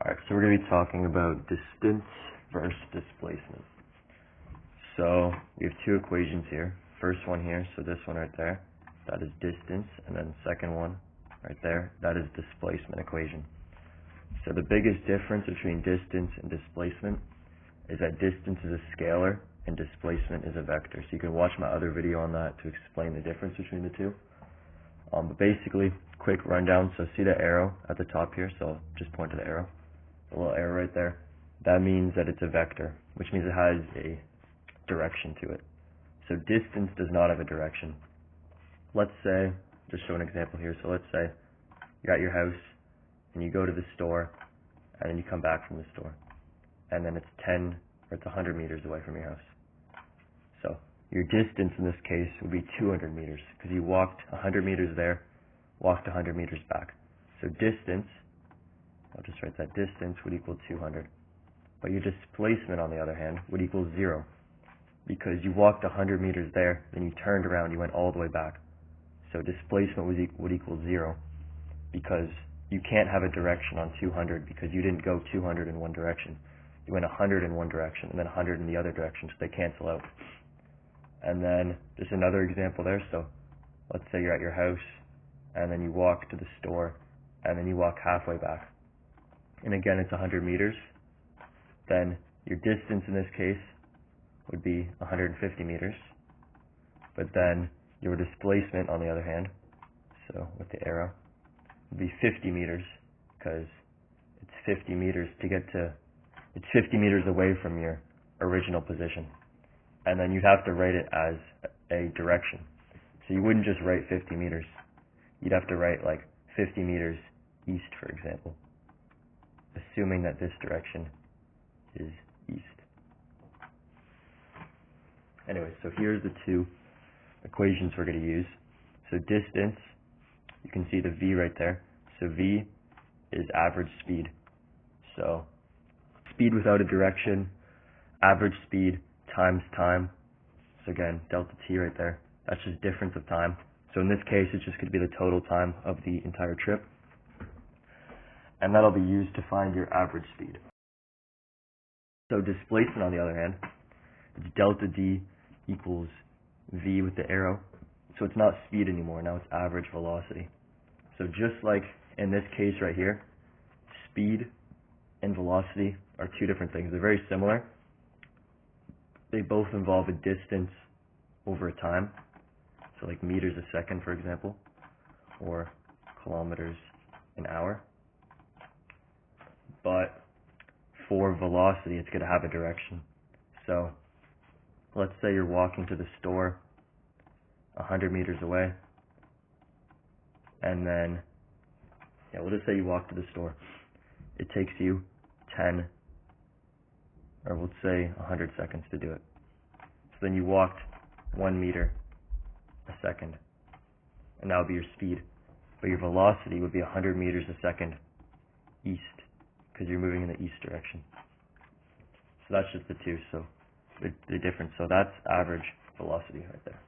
Alright, so we're going to be talking about distance versus displacement. So we have two equations here. First one here, so this one right there, that is distance, and then the second one right there, that is displacement equation. So the biggest difference between distance and displacement is that distance is a scalar and displacement is a vector. So you can watch my other video on that to explain the difference between the two. But basically, quick rundown. So see the arrow at the top here, so I'll just point to the arrow. The little arrow right there, that means that it's a vector, which means it has a direction to it. So distance does not have a direction. Let's say, just show an example here, so let's say you're at your house and you go to the store and then you come back from the store and then it's 10 or it's 100 meters away from your house. So your distance in this case would be 200 meters because you walked 100 meters there, walked 100 meters back. So distance, I'll just write that, distance would equal 200. But your displacement, on the other hand, would equal 0 because you walked 100 meters there, then you turned around, you went all the way back. So displacement would equal 0 because you can't have a direction on 200 because you didn't go 200 in one direction. You went 100 in one direction and then 100 in the other direction, so they cancel out. And then just another example there. So let's say you're at your house and then you walk to the store and then you walk halfway back. And again, it's 100 meters. Then your distance in this case would be 150 meters. But then your displacement, on the other hand, so with the arrow, would be 50 meters because it's 50 meters to get to, it's 50 meters away from your original position. And then you'd have to write it as a direction. So you wouldn't just write 50 meters. You'd have to write like 50 meters east, for example, assuming that this direction is east. Anyway, so here's the two equations we're going to use. So distance, you can see the V right there. So V is average speed. So speed without a direction, average speed times time. So again, delta T right there. That's just difference of time. So in this case, it's just going to be the total time of the entire trip. And that'll be used to find your average speed. So displacement, on the other hand, it's delta D equals V with the arrow. So it's not speed anymore, now it's average velocity. So just like in this case right here, speed and velocity are two different things. They're very similar. They both involve a distance over a time. So like meters a second, for example, or kilometers an hour. But for velocity, it's going to have a direction. So let's say you're walking to the store 100 meters away, and then, we'll just say you walk to the store. It takes you 10, or let's say 100 seconds to do it. So then you walked 1 meter a second, and that would be your speed. But your velocity would be 100 meters a second east, because you're moving in the east direction. So that's just the two, so the difference. So that's average velocity right there.